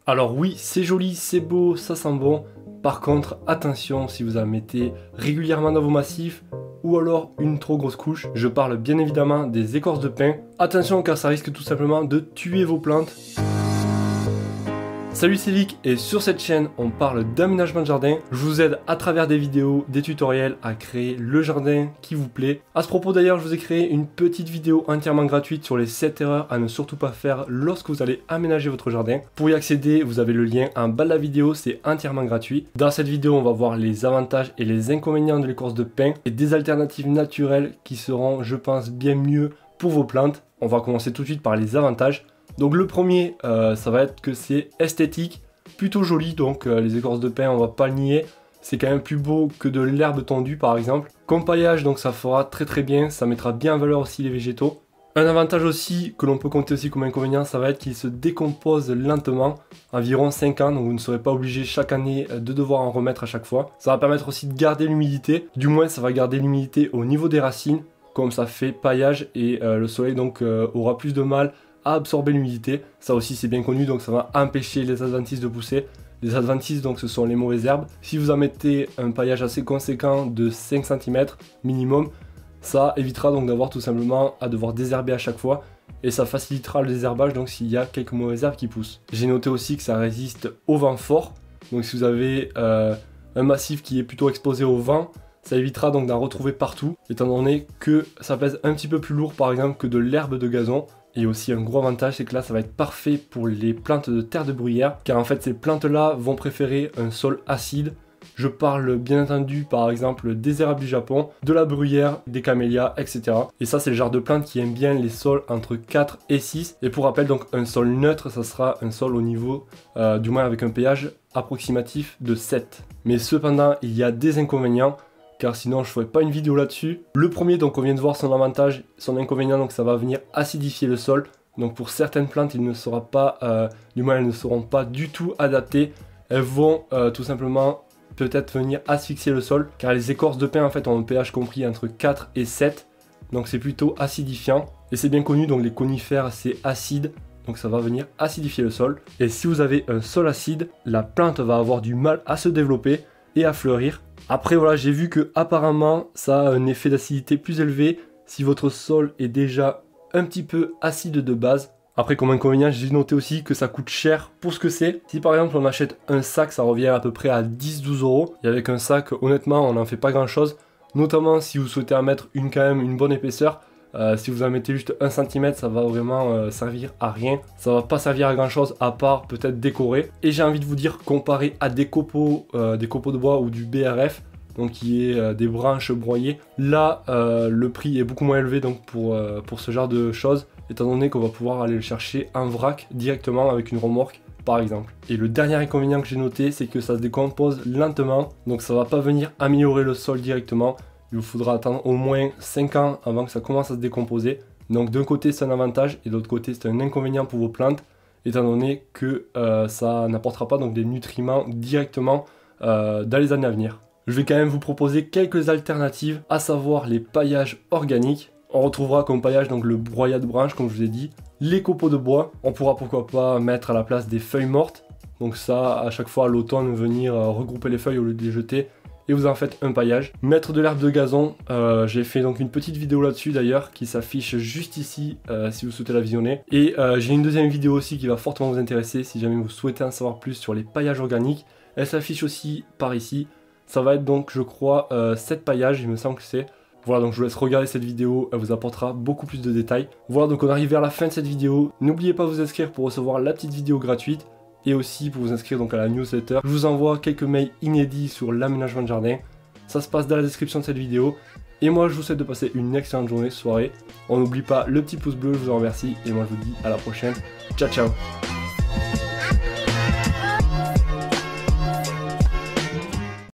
Alors oui, c'est joli, c'est beau, ça sent bon. Par contre, attention si vous en mettez régulièrement dans vos massifs ou alors une trop grosse couche. Je parle bien évidemment des écorces de pin. Attention car ça risque tout simplement de tuer vos plantes. Salut, c'est Vic et sur cette chaîne on parle d'aménagement de jardin. Je vous aide à travers des vidéos, des tutoriels à créer le jardin qui vous plaît. À ce propos d'ailleurs, je vous ai créé une petite vidéo entièrement gratuite sur les 7 erreurs à ne surtout pas faire lorsque vous allez aménager votre jardin. Pour y accéder, vous avez le lien en bas de la vidéo, c'est entièrement gratuit. Dans cette vidéo, on va voir les avantages et les inconvénients de l'écorce de pin et des alternatives naturelles qui seront, je pense, bien mieux pour vos plantes. On va commencer tout de suite par les avantages. Donc le premier, ça va être que c'est esthétique, plutôt joli, donc les écorces de pin, on va pas le nier, c'est quand même plus beau que de l'herbe tondue par exemple. Comme paillage, donc ça fera très bien, ça mettra bien en valeur aussi les végétaux. Un avantage aussi, que l'on peut compter aussi comme inconvénient, ça va être qu'il se décompose lentement, environ 5 ans, donc vous ne serez pas obligé chaque année de devoir en remettre à chaque fois. Ça va permettre aussi de garder l'humidité, du moins ça va garder l'humidité au niveau des racines, comme ça fait paillage et le soleil donc aura plus de mal à absorber l'humidité. Ça aussi c'est bien connu, donc ça va empêcher les adventices de pousser. Les adventices donc ce sont les mauvaises herbes. Si vous en mettez un paillage assez conséquent de 5 cm minimum, ça évitera donc d'avoir tout simplement à devoir désherber à chaque fois. Et ça facilitera le désherbage donc s'il y a quelques mauvaises herbes qui poussent. J'ai noté aussi que ça résiste au vent fort. Donc si vous avez un massif qui est plutôt exposé au vent, ça évitera donc d'en retrouver partout, étant donné que ça pèse un petit peu plus lourd par exemple que de l'herbe de gazon. Et aussi un gros avantage, c'est que là ça va être parfait pour les plantes de terre de bruyère, car en fait ces plantes là vont préférer un sol acide. Je parle bien entendu par exemple des érables du Japon, de la bruyère, des camélias, etc. Et ça c'est le genre de plantes qui aiment bien les sols entre 4 et 6. Et pour rappel, donc un sol neutre, ça sera un sol au niveau, du moins avec un pH approximatif de 7. Mais cependant, il y a des inconvénients, car sinon je ferai pas une vidéo là-dessus. Le premier, donc on vient de voir son avantage, son inconvénient, donc ça va venir acidifier le sol. Donc pour certaines plantes, il ne sera pas, du moins elles ne seront pas du tout adaptées. Elles vont tout simplement peut-être venir asphyxier le sol, car les écorces de pin en fait ont un pH compris entre 4 et 7. Donc c'est plutôt acidifiant. Et c'est bien connu, donc les conifères c'est acide. Donc ça va venir acidifier le sol. Et si vous avez un sol acide, la plante va avoir du mal à se développer et à fleurir. Après voilà, j'ai vu que apparemment ça a un effet d'acidité plus élevé si votre sol est déjà un petit peu acide de base. Après comme inconvénient, j'ai noté aussi que ça coûte cher pour ce que c'est. Si par exemple on achète un sac, ça revient à peu près à 10-12 euros. Et avec un sac, honnêtement, on n'en fait pas grand chose. Notamment si vous souhaitez en mettre quand même une bonne épaisseur. Si vous en mettez juste 1 cm, ça va vraiment servir à rien. Ça va pas servir à grand chose à part peut-être décorer. Et j'ai envie de vous dire, comparé à des copeaux de bois ou du BRF, donc qui est des branches broyées, là le prix est beaucoup moins élevé donc pour ce genre de choses, étant donné qu'on va pouvoir aller le chercher en vrac directement avec une remorque par exemple. Et le dernier inconvénient que j'ai noté, c'est que ça se décompose lentement, donc ça va pas venir améliorer le sol directement. Il vous faudra attendre au moins 5 ans avant que ça commence à se décomposer. Donc d'un côté c'est un avantage et de l'autre côté c'est un inconvénient pour vos plantes, étant donné que ça n'apportera pas donc des nutriments directement dans les années à venir. Je vais quand même vous proposer quelques alternatives, à savoir les paillages organiques. On retrouvera comme paillage donc le broyat de branches comme je vous ai dit, les copeaux de bois. On pourra pourquoi pas mettre à la place des feuilles mortes. Donc ça, à chaque fois à l'automne, venir regrouper les feuilles au lieu de les jeter. Et vous en faites un paillage. Mettre de l'herbe de gazon, j'ai fait donc une petite vidéo là-dessus d'ailleurs qui s'affiche juste ici si vous souhaitez la visionner. Et j'ai une deuxième vidéo aussi qui va fortement vous intéresser si jamais vous souhaitez en savoir plus sur les paillages organiques. Elle s'affiche aussi par ici. Ça va être donc je crois 7 paillages, il me semble que c'est. Voilà, donc je vous laisse regarder cette vidéo, elle vous apportera beaucoup plus de détails. Voilà, donc on arrive vers la fin de cette vidéo. N'oubliez pas de vous inscrire pour recevoir la petite vidéo gratuite. Et aussi pour vous inscrire donc à la newsletter. Je vous envoie quelques mails inédits sur l'aménagement de jardin. Ça se passe dans la description de cette vidéo. Et moi je vous souhaite de passer une excellente journée, soirée. On n'oublie pas le petit pouce bleu, je vous en remercie. Et moi je vous dis à la prochaine. Ciao ciao.